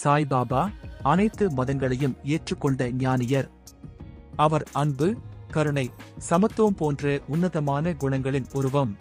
சாய்பாபா அனைத்து மதங்களையும் ஏற்றுக்கொண்ட ஞானியர். அவர் அன்பு, கருணை, சமத்துவம் போன்ற உன்னதமான குணங்களின் உருவம்.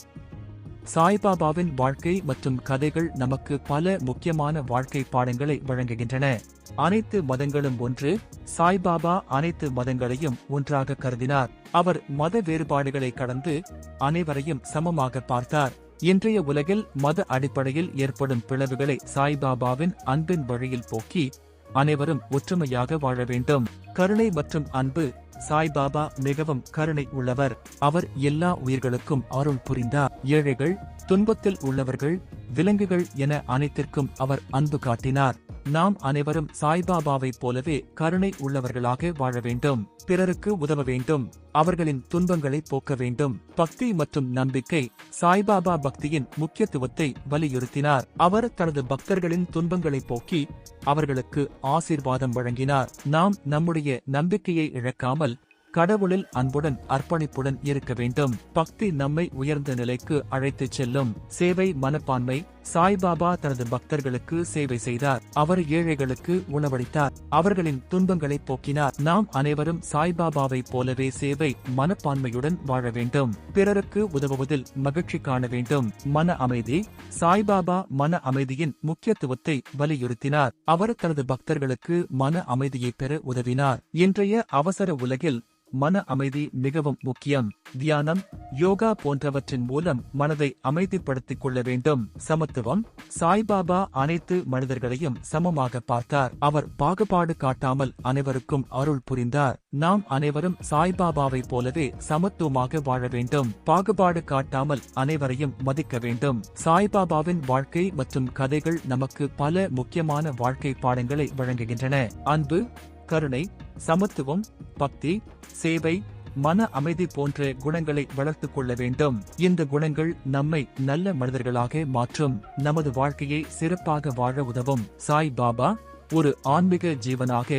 சாய்பாபாவின் வாழ்க்கை மற்றும் கதைகள் நமக்கு பல முக்கியமான வாழ்க்கை பாடங்களை வழங்குகின்றன. அனைத்து மதங்களும் ஒன்று. சாய்பாபா அனைத்து மதங்களையும் ஒன்றாக கருதினார். அவர் மத வேறுபாடுகளை கடந்து அனைவரையும் சமமாக பார்த்தார். இன்றைய உலகில் மத அடிப்படையில் ஏற்படும் பிளவுகளை சாய்பாபாவின் அன்பின் வழியில் போக்கி அனைவரும் ஒற்றுமையாக வாழ வேண்டும். கருணை மற்றும் அன்பு. சாய்பாபா மிகவும் கருணை உள்ளவர். அவர் எல்லா உயிர்களுக்கும் அருள் புரிந்தார். ஏழைகள், துன்பத்தில் உள்ளவர்கள், விலங்குகள் என அனைத்திற்கும் அவர் அன்பு காட்டினார். நாம் அனைவரும் சாய்பாபாவைப் போலவே கருணை உள்ளவர்களாக வாழ வேண்டும். பிறருக்கு உதவ வேண்டும். அவர்களின் துன்பங்களை போக்க வேண்டும். பக்தி மற்றும் நம்பிக்கை. சாய்பாபா பக்தியின் முக்கியத்துவத்தை வலியுறுத்தினார். அவர் தனது பக்தர்களின் துன்பங்களை போக்கி அவர்களுக்கு ஆசீர்வாதம் வழங்கினார். நாம் நம்முடைய நம்பிக்கையை இழக்காமல் கடவுளில் அன்புடன் அர்ப்பணிப்புடன் இருக்க வேண்டும். பக்தி நம்மை உயர்ந்த நிலைக்கு அழைத்துச் செல்லும். சேவை மனப்பான்மை. சாய்பாபா தனது பக்தர்களுக்கு சேவை செய்தார். அவர் ஏழைகளுக்கு உணவளித்தார். அவர்களின் துன்பங்களை போக்கினார். நாம் அனைவரும் சாய்பாபாவைப் போலவே சேவை மனப்பான்மையுடன் வாழ வேண்டும். பிறருக்கு உதவுவதில் மகிழ்ச்சி காண வேண்டும். மன அமைதி. சாய்பாபா மன அமைதியின் முக்கியத்துவத்தை வலியுறுத்தினார். அவர் தனது பக்தர்களுக்கு மன அமைதியை பெற உதவினார். இன்றைய அவசர உலகில் மன அமைதி மிகவும் முக்கியம். தியானம், யோகா போன்றவற்றின் மூலம் மனதை அமைதிப்படுத்திக் கொள்ள வேண்டும். சமத்துவம். சாய்பாபா அனைத்து மனிதர்களையும் சமமாக பார்த்தார். அவர் பாகுபாடு காட்டாமல் அனைவருக்கும் அருள் புரிந்தார். நாம் அனைவரும் சாய்பாபாவைப் போலவே சமத்துவமாக வாழ வேண்டும். பாகுபாடு காட்டாமல் அனைவரையும் மதிக்க வேண்டும். சாய்பாபாவின் வாழ்க்கை மற்றும் கதைகள் நமக்கு பல முக்கியமான வாழ்க்கை பாடங்களை வழங்குகின்றன. அன்பு, கருணை, சமத்துவம், பக்தி, சேவை, மன அமைதி போன்ற குணங்களை வளர்த்துக் கொள்ள வேண்டும். இந்த குணங்கள் நம்மை நல்ல மனிதர்களாக மாற்றும். நமது வாழ்க்கையை சிறப்பாக வாழ உதவும். சாய் பாபா ஒரு ஆன்மீக ஜீவனாக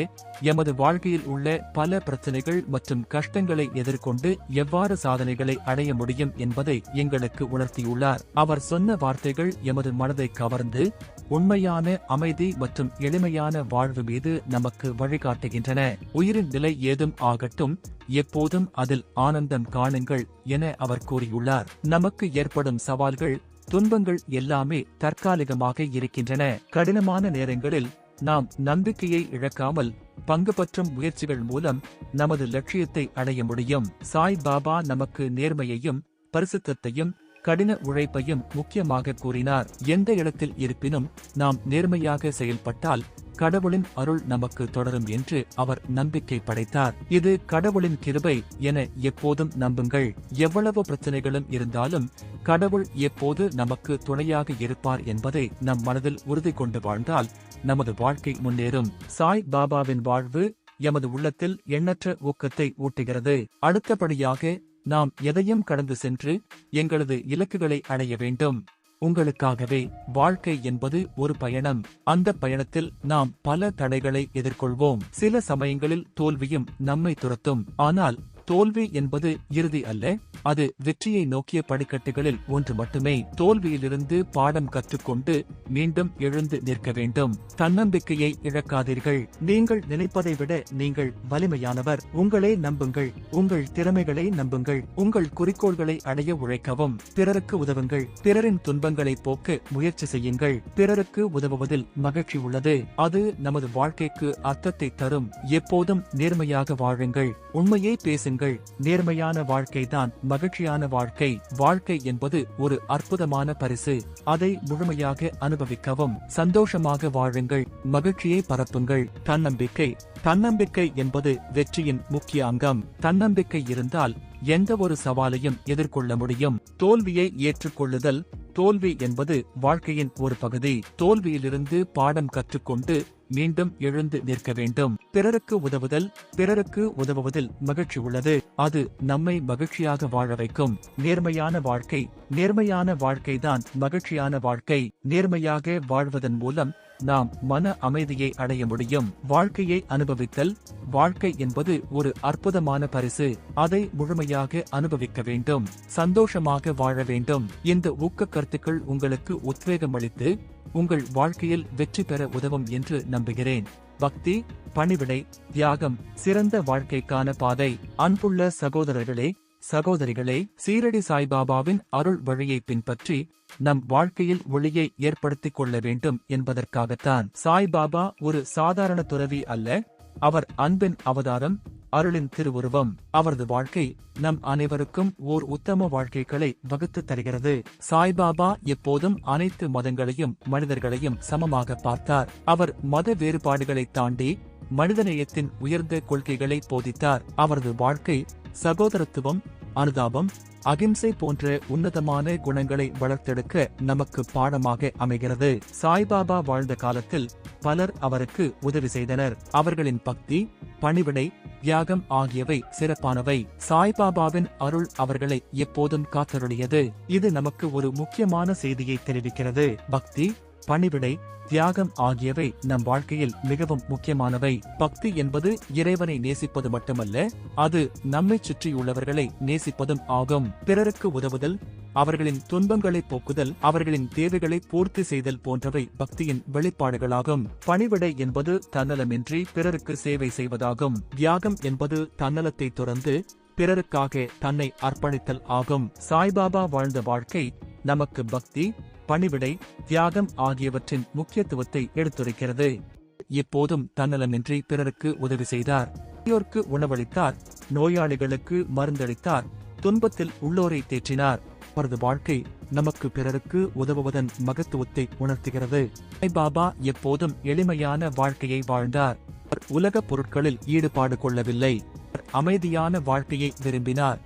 எமது வாழ்க்கையில் உள்ள பல பிரச்சனைகள் மற்றும் கஷ்டங்களை எதிர்கொண்டு எவ்வாறு சாதனைகளை அடைய முடியும் என்பதை எங்களுக்கு உணர்த்தியுள்ளார். அவர் சொன்ன வார்த்தைகள் எமது மனதை கவர்ந்து உண்மையான அமைதி மற்றும் எளிமையான வாழ்வு மீது நமக்கு வழிகாட்டுகின்றன. உயிரின் நிலை ஏதும் ஆகட்டும், எப்போதும் அதில் ஆனந்தம் காணுங்கள் என அவர் கூறியுள்ளார். நமக்கு ஏற்படும் சவால்கள், துன்பங்கள் எல்லாமே தற்காலிகமாக இருக்கின்றன. கடினமான நேரங்களில் நாம் நம்பிக்கையை இழக்காமல் பங்கு பற்றும் முயற்சிகள் மூலம் நமது லட்சியத்தை அடைய முடியும். சாய் பாபா நமக்கு நேர்மையையும் பரிசுத்தத்தையும் கடின உழைப்பையும் முக்கியமாக கூறினார். எந்த இடத்தில் இருப்பினும் நாம் நேர்மையாக செயல்பட்டால் கடவுளின் அருள் நமக்கு தொடரும் என்று அவர் நம்பிக்கை படைத்தார். இது கடவுளின் கிருபை என எப்போதும் நம்புங்கள். எவ்வளவு பிரச்சனைகளும் இருந்தாலும் கடவுள் எப்போது நமக்கு துணையாக இருப்பார் என்பதை நம் மனதில் உறுதி கொண்டு வாழ்ந்தால் நமது வாழ்க்கை முன்னேறும். சாய் பாபாவின் வாழ்வு எமது உள்ளத்தில் எண்ணற்ற ஊக்கத்தை ஊட்டுகிறது. அடுத்தபடியாக நாம் எதையும் கடந்து சென்று எங்களது இலக்குகளை அடைய வேண்டும். உங்களுக்காகவே. வாழ்க்கை என்பது ஒரு பயணம். அந்த பயணத்தில் நாம் பல தடைகளை எதிர்கொள்வோம். சில சமயங்களில் தோல்வியும் நம்மை துரத்தும். ஆனால் தோல்வி என்பது இறுதி அல்ல, அது வெற்றியை நோக்கிய படிக்கட்டுகளில் ஒன்று மட்டுமே. தோல்வியிலிருந்து பாடம் கற்றுக்கொண்டு மீண்டும் எழுந்து நிற்க வேண்டும். தன்னம்பிக்கையை இழக்காதீர்கள். நீங்கள் நினைப்பதை விட நீங்கள் வலிமையானவர். உங்களை நம்புங்கள். உங்கள் திறமைகளை நம்புங்கள். உங்கள் குறிக்கோள்களை அடைய உழைக்கவும். பிறருக்கு உதவுங்கள். பிறரின் துன்பங்களை போக்க முயற்சி செய்யுங்கள். பிறருக்கு உதவுவதில் மகிழ்ச்சி உள்ளது. அது நமது வாழ்க்கைக்கு அர்த்தத்தை தரும். எப்போதும் நேர்மையாக வாழுங்கள். உண்மையை பேசுங்கள். நேர்மையான வாழ்க்கைதான் மகிழ்ச்சியான வாழ்க்கை. வாழ்க்கை என்பது ஒரு அற்புதமான பரிசு. அதை முழுமையாக அனுபவிக்கவும். சந்தோஷமாக வாழுங்கள். மகிழ்ச்சியை பரப்புங்கள். தன்னம்பிக்கை. தன்னம்பிக்கை என்பது வெற்றியின் முக்கிய அங்கம். தன்னம்பிக்கை இருந்தால் எந்த ஒரு சவாலையும் எதிர்கொள்ள முடியும். தோல்வியை ஏற்றுக்கொள்ளுதல். தோல்வி என்பது வாழ்க்கையின் ஒரு பகுதி. தோல்வியிலிருந்து பாடம் கற்றுக்கொண்டு மீண்டும் எழுந்து நிற்க வேண்டும். பிறருக்கு உதவுதல். பிறருக்கு உதவுவதில் மகிழ்ச்சி உள்ளது. அது நம்மை மகிழ்ச்சியாக வாழ வைக்கும். நேர்மையான வாழ்க்கை. நேர்மையான வாழ்க்கைதான் மகிழ்ச்சியான வாழ்க்கை. நேர்மையாக வாழ்வதன் மூலம் நாம் மன அமைதியை அடைய முடியும். வாழ்க்கையை அனுபவித்தல். வாழ்க்கை என்பது ஒரு அற்புதமான பரிசு. அதை முழுமையாக அனுபவிக்க வேண்டும். சந்தோஷமாக வாழ வேண்டும். இந்த ஊக்க கருத்துக்கள் உங்களுக்கு உத்வேகம் அளித்து உங்கள் வாழ்க்கையில் வெற்றி பெற உதவும் என்று நம்புகிறேன். பக்தி, பணிவிடை, தியாகம் சிறந்த வாழ்க்கைக்கான பாதை. அன்புள்ள சகோதரர்களே, சகோதரிகளே, சீரடி சாய்பாபாவின் அருள் வழியை பின்பற்றி நம் வாழ்க்கையில் ஒளியை ஏற்படுத்திக் கொள்ள வேண்டும் என்பதற்காகத்தான். சாய்பாபா ஒரு சாதாரண துறவி அல்ல. அவர் அன்பின் அவதாரம், அருளின் திருவுருவம். அவரது வாழ்க்கை நம் அனைவருக்கும் ஓர் உத்தம வாழ்க்கைகளை வகுத்து தருகிறது. சாய்பாபா எப்போதும் அனைத்து மதங்களையும் மனிதர்களையும் சமமாக பார்த்தார். அவர் மத வேறுபாடுகளை தாண்டி மனிதநேயத்தின் உயர்ந்த கொள்கைகளை போதித்தார். அவரது வாழ்க்கை சகோதரத்துவம், அனுதாபம், அகிம்சை போன்ற உன்னதமான குணங்களை வளர்த்தெடுக்க நமக்கு பாடமாக அமைகிறது. சாய்பாபா வாழ்ந்த காலத்தில் பலர் அவருக்கு உதவி செய்தனர். அவர்களின் பக்தி, பணிவிடை, தியாகம் ஆகியவை சிறப்பானவை. சாய்பாபாவின் அருள் அவர்களை எப்போதும் காத்தருளியது. இது நமக்கு ஒரு முக்கியமான செய்தியை தெரிவிக்கிறது. பக்தி, பணிவிடை, தியாகம் ஆகியவை நம் வாழ்க்கையில் மிகவும் முக்கியமானவை. பக்தி என்பது இறைவனை நேசிப்பது மட்டுமல்ல, அது நம்மை சுற்றியுள்ளவர்களை நேசிப்பதும் ஆகும். பிறருக்கு உதவுதல், அவர்களின் துன்பங்களை போக்குதல், அவர்களின் தேவைகளை பூர்த்தி செய்தல் போன்றவை பக்தியின் வெளிப்பாடுகளாகும். பணிவிடை என்பது தன்னலமின்றி பிறருக்கு சேவை செய்வதாகும். தியாகம் என்பது தன்னலத்தை துறந்து பிறருக்காக தன்னை அர்ப்பணித்தல் ஆகும். சாய்பாபா வாழ்ந்த வாழ்க்கை நமக்கு பக்தி, பணிவிடை, தியாகம் ஆகியவற்றின் முக்கியத்துவத்தை எடுத்துரைக்கிறது. எப்போதும் தன்னலமின்றி பிறருக்கு உதவி செய்தார். பெரியோருக்கு உணவளித்தார், நோயாளிகளுக்கு மருந்தளித்தார், துன்பத்தில் உள்ளோரை தேற்றினார். அவரது வாழ்க்கை நமக்கு பிறருக்கு உதவுவதன் மகத்துவத்தை உணர்த்துகிறது. சாய்பாபா எப்போதும் எளிமையான வாழ்க்கையை வாழ்ந்தார். அவர் உலக பொருட்களில் ஈடுபாடு கொள்ளவில்லை. அவர் அமைதியான வாழ்க்கையை விரும்பினார்.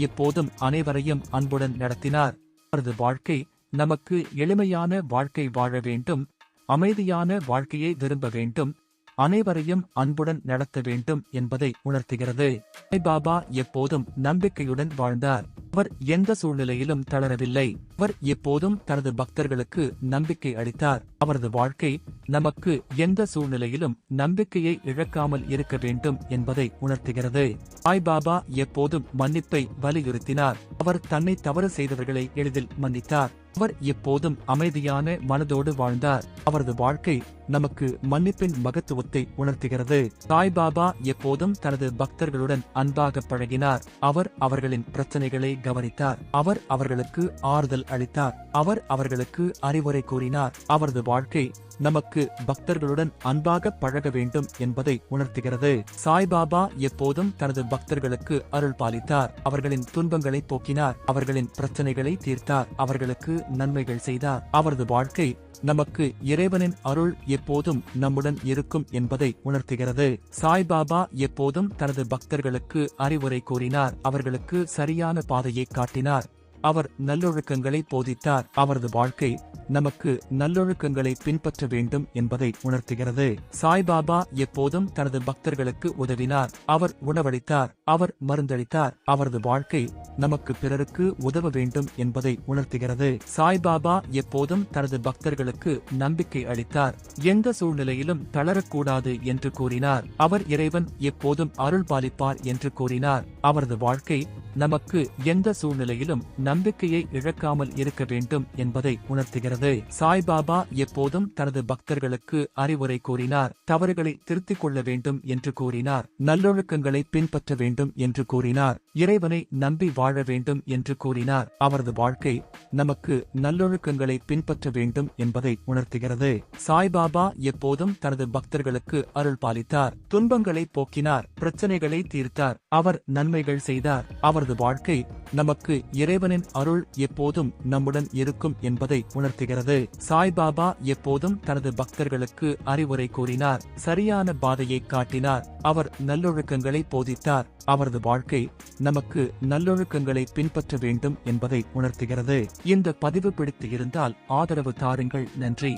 எப்போதும் அனைவரையும் அன்புடன் நடத்தினார். அவரது வாழ்க்கை நமக்கு எளிமையான வாழ்க்கை வாழ வேண்டும், அமைதியான வாழ்க்கையை விரும்ப வேண்டும், அனைவரையும் அன்புடன் நடத்த வேண்டும் என்பதை உணர்த்துகிறது. சாய்பாபா எப்போதும் நம்பிக்கையுடன் வாழ்ந்தார். அவர் எந்த சூழ்நிலையிலும் தளரவில்லை. அவர் எப்போதும் தனது பக்தர்களுக்கு நம்பிக்கை அளித்தார். அவரது வாழ்க்கை நமக்கு எந்த சூழ்நிலையிலும் நம்பிக்கையை இழக்காமல் இருக்க வேண்டும் என்பதை உணர்த்துகிறது. சாய்பாபா எப்போதும் மன்னிப்பை வலியுறுத்தினார். அவர் தன்னை தவறு செய்தவர்களை எளிதில் மன்னித்தார். அவர் எப்போதும் அமைதியான மனதோடு வாழ்ந்தார். அவரது வாழ்க்கை நமக்கு மன்னிப்பின் மகத்துவத்தை உணர்த்துகிறது. சாய்பாபா எப்போதும் தனது பக்தர்களுடன் அன்பாக பழகினார். அவர் அவர்களின் பிரச்சனைகளை கவனித்தார். அவர் அவர்களுக்கு ஆறுதல் அளித்தார். அவர் அவர்களுக்கு அறிவுரை கூறினார். அவரது வாழ்க்கை நமக்கு பக்தர்களுடன் அன்பாக பழக வேண்டும் என்பதை உணர்த்துகிறது. சாய்பாபா எப்போதும் தனது பக்தர்களுக்கு அருள் பாலித்தார். அவர்களின் துன்பங்களை போக்கினார். அவர்களின் பிரச்சனைகளை தீர்த்தார். அவர்களுக்கு நன்மைகள் செய்தார். அவரது வாழ்க்கை நமக்கு இறைவனின் அருள் எப்போதும் நம்முடன் இருக்கும் என்பதை உணர்த்துகிறது. சாய்பாபா எப்போதும் தனது பக்தர்களுக்கு அறிவுரை கூறினார். அவர்களுக்கு சரியான பாதையை காட்டினார். அவர் நல்லொழுக்கங்களை போதித்தார். அவரது வாழ்க்கை நமக்கு நல்லொழுக்கங்களை பின்பற்ற வேண்டும் என்பதை உணர்த்துகிறது. சாய்பாபா எப்போதும் தனது பக்தர்களுக்கு உதவினார். அவர் உணவளித்தார். அவர் மருந்தளித்தார். அவரது வாழ்க்கை நமக்கு பிறருக்கு உதவ வேண்டும் என்பதை உணர்த்துகிறது. சாய்பாபா எப்போதும் தனது பக்தர்களுக்கு நம்பிக்கை அளித்தார். எந்த சூழ்நிலையிலும் தளரக்கூடாது என்று கூறினார். அவர் இறைவன் எப்போதும் அருள் பாலிப்பார் என்று கூறினார். அவரது வாழ்க்கை நமக்கு எந்த சூழ்நிலையிலும் நம்பிக்கையை இழக்காமல் இருக்க வேண்டும் என்பதை உணர்த்துகிறது. சாய்பாபா எப்போதும் தனது பக்தர்களுக்கு அறிவுரை கூறினார். தவறுகளை திருத்திக் கொள்ள வேண்டும் என்று கூறினார். நல்லொழுக்கங்களை பின்பற்ற வேண்டும் என்று கூறினார். இறைவனை நம்பி வாழ வேண்டும் என்று கூறினார். அவரது வாழ்க்கை நமக்கு நல்லொழுக்கங்களை பின்பற்ற வேண்டும் என்பதை உணர்த்துகிறது. சாய்பாபா எப்போதும் தனது பக்தர்களுக்கு அருள் பாலித்தார். துன்பங்களை போக்கினார். பிரச்சனைகளை தீர்த்தார். அவர் நன்மைகள் செய்தார். அவரது வாழ்க்கை நமக்கு இறைவனின் அருள் எப்போதும் நம்முடன் இருக்கும் என்பதை உணர்த்துகிறது. சாய்பாபா எப்போதும் தனது பக்தர்களுக்கு அறிவுரை கூறினார். சரியான பாதையை காட்டினார். அவர் நல்லொழுக்கங்களை போதித்தார். அவரது வாழ்க்கை நமக்கு நல்லொழுக்கங்களை பின்பற்ற வேண்டும் என்பதை உணர்த்துகிறது. இந்த பதிவு பிடித்து இருந்தால் ஆதரவு தாருங்கள். நன்றி.